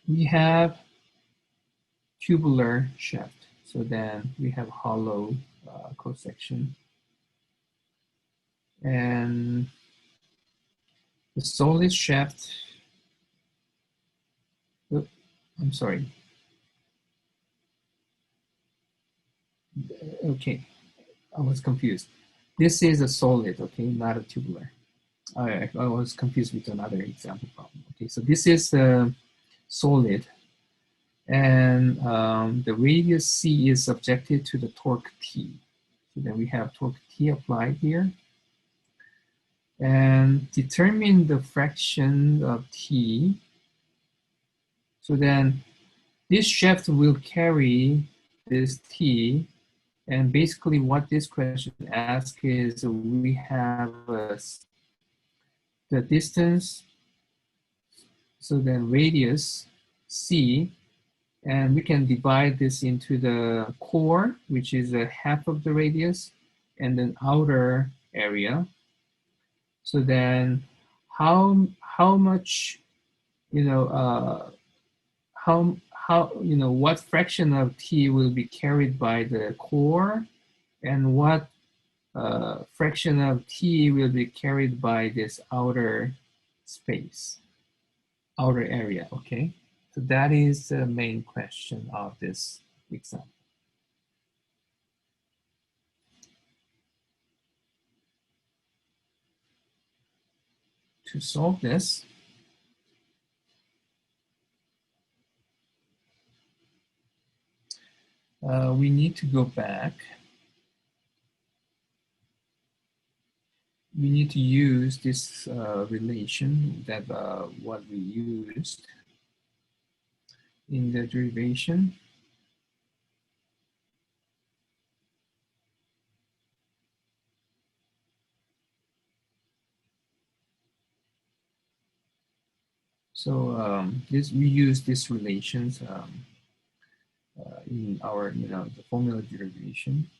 we have tubular shaft. So then we have hollow cross-section. And the solid shaft, oops, I'm sorry. Okay, I was confused. This is a solid, okay, not a tubular. I was confused with another example problem. Okay, so this is a solid, and the radius C is subjected to the torque T. So then we have torque T applied here. And determine the fraction of T. So then this shaft will carry this T. And basically what this question asks is we have the distance, so then radius C, and we can divide this into the core, which is a half of the radius, and then outer area. So then how much, you know, what fraction of T will be carried by the core, and what fraction of T will be carried by this outer space, outer area, okay? So that is the main question of this exam. To solve this, we need to go back. We need to use this relation that what we used in the derivation. So we use these relations in our, the formula derivation.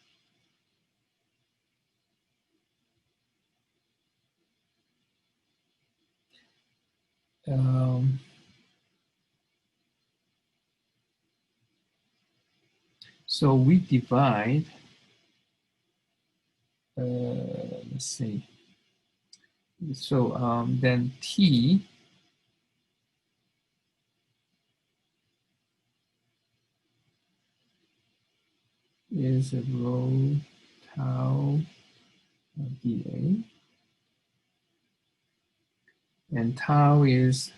So we divide, let's see. So then T is a rho tau dA. And tau is,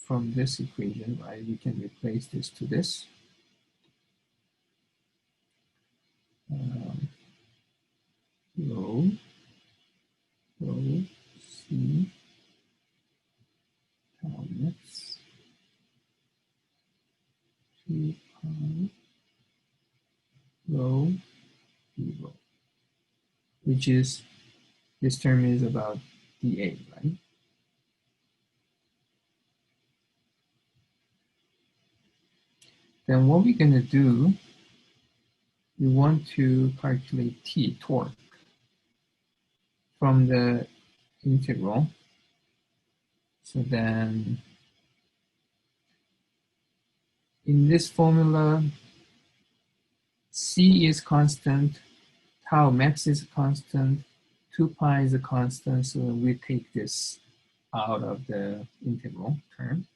from this equation, right? We can replace this to this. Rho C tau max 2 pi rho d rho, which is, this term is about dA, right? Then what we're going to do, we want to calculate T, torque, from the integral. So then in this formula, C is constant, tau max is constant, 2 pi is a constant, so we take this out of the integral term.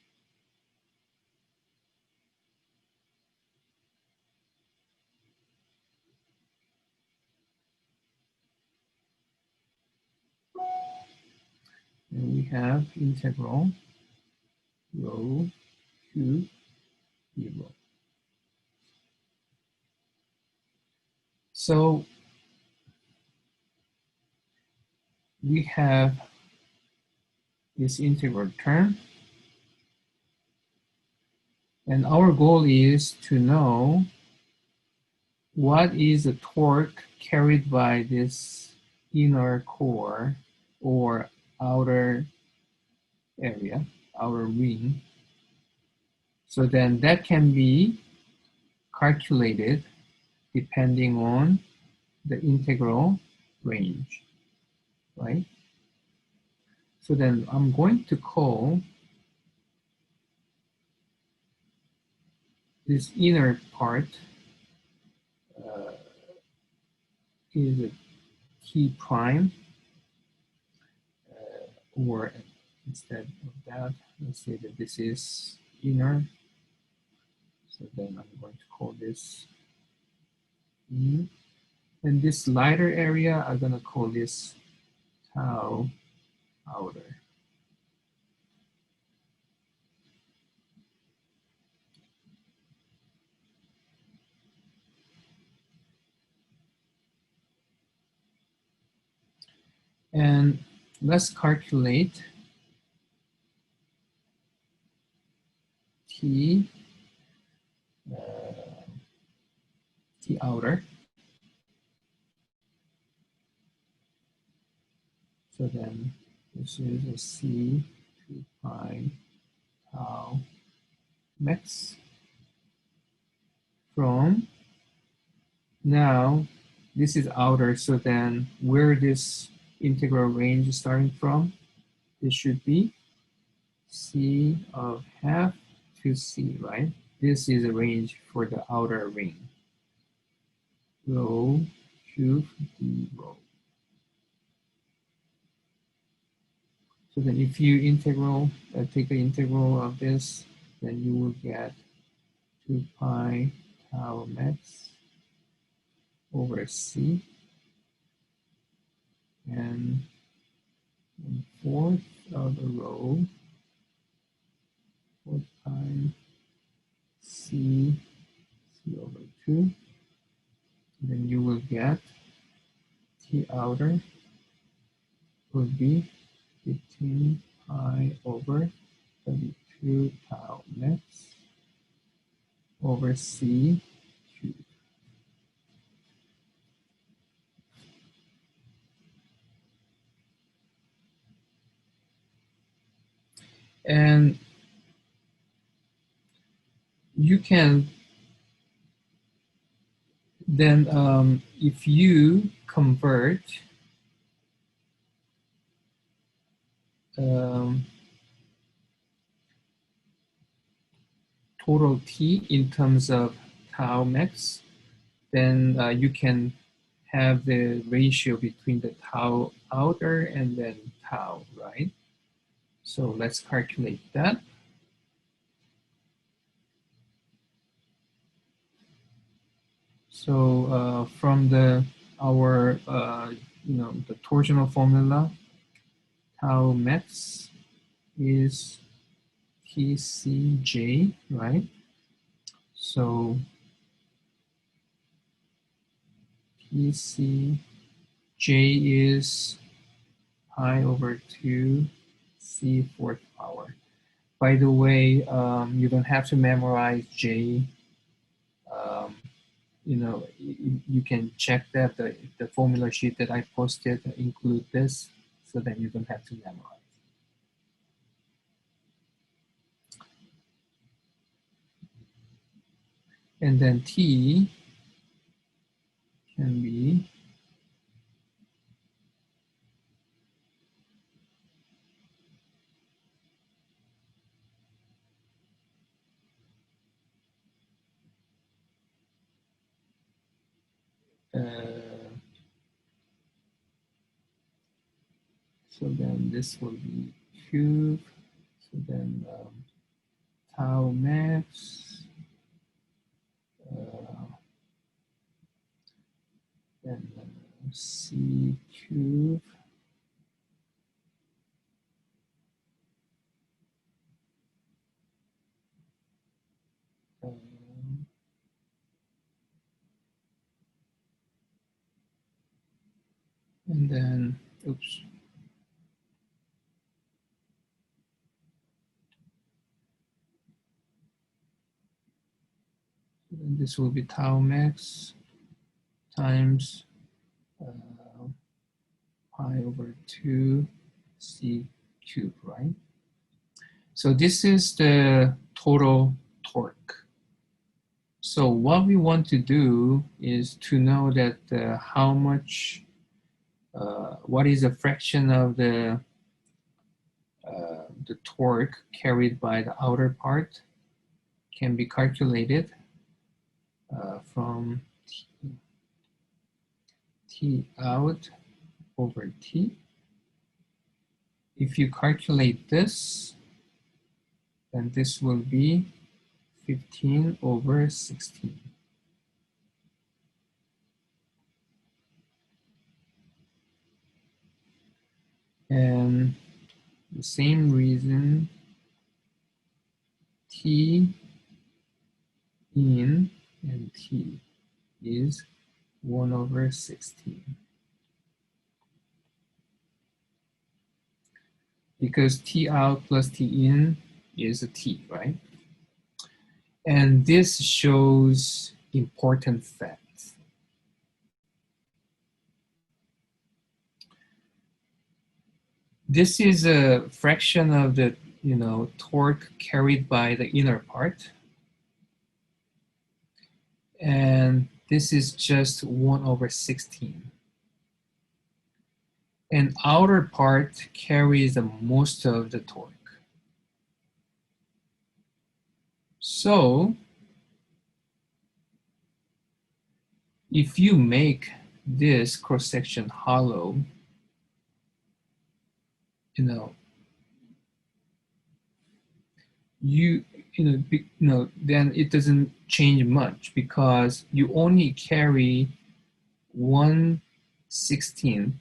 And we have integral rho Q d rho. So we have this integral term, and our goal is to know what is the torque carried by this inner core or outer area, outer ring. So then that can be calculated depending on the integral range, right? So then I'm going to call this inner part is a T prime, or instead of that, let's say that this is inner. So then I'm going to call this E. And this lighter area, I'm going to call this tau outer. And let's calculate T, T outer. So then this is a C 2 pi tau max from, now this is outer, so then where this integral range is starting from, this should be C of half to C, right? This is a range for the outer ring. Rho cube d rho. So then if you integral, take the integral of this, then you will get 2 pi tau max over C, and 1/4 of the rho, 4 pi C over 2. Then you will get T outer would be 15 pi over 32 tau max over C cubed. And you can then, if you convert total T in terms of tau max, then you can have the ratio between the tau outer and then tau, right? So let's calculate that. So from our the torsional formula, tau max is TCJ, right? So TCJ is pi over 2 C fourth power. By the way, you don't have to memorize J. You can check that the formula sheet that I posted include this, so that you don't have to memorize. And then T can be so then this will be cube. So then tau max, then C cube, and then, oops. And this will be tau max times pi over 2 C cube, right? So this is the total torque. So what we want to do is to know that how much, what is a fraction of the torque carried by the outer part can be calculated from T out over T. If you calculate this, then this will be 15 over 16. And the same reason, T in and T is 1 over 16. Because T out plus T in is a T, right? And this shows important facts. This is a fraction of the torque carried by the inner part. And this is just 1 over 16. And outer part carries the most of the torque. So if you make this cross-section hollow, then it doesn't change much because you only carry 1/16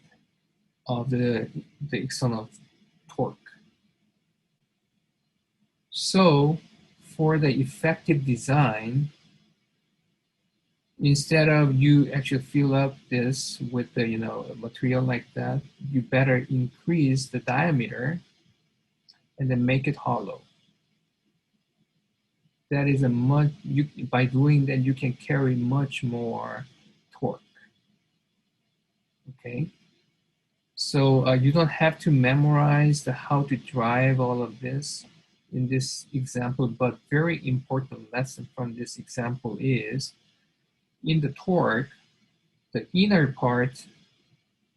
of the external torque. So for the effective design, instead of you actually fill up this with the material like that, you better increase the diameter and then make it hollow. That is by doing that you can carry much more torque. Okay, so you don't have to memorize how to drive all of this in this example, but very important lesson from this example is in the torque, the inner part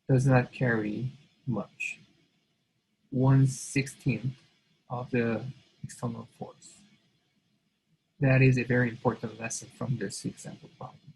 does not carry much, 1/16 of the external force. That is a very important lesson from this example problem.